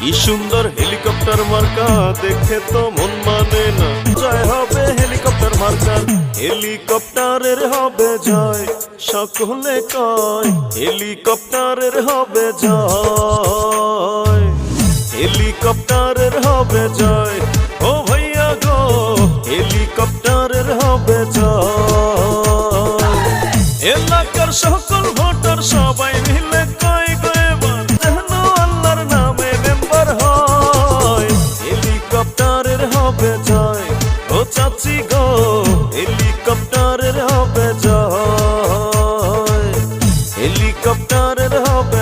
কি সুন্দর হেলিকপ্টার মার্কা, দেখে তো মন মানে না। জয় হবে হেলিকপ্টার মার্কার, হেলিকপ্টারের হবে জয়। সকলে কয় হেলিকপ্টারের হবে জয়, হেলিকপ্টারের হবে জয়। ও ভাইয়া গো, হেলিকপ্টারের হবে জয়। এলাকার সকল ভোটার সবাই মিলে কয় গো এবার যেন আল্লাহর নামে মেম্বার হয়। হেলিকপ্টারের হবে জয়, ও চাচি গো, হেলিকপ্টারের হবে জয়, হেলিকপ্টারের হবে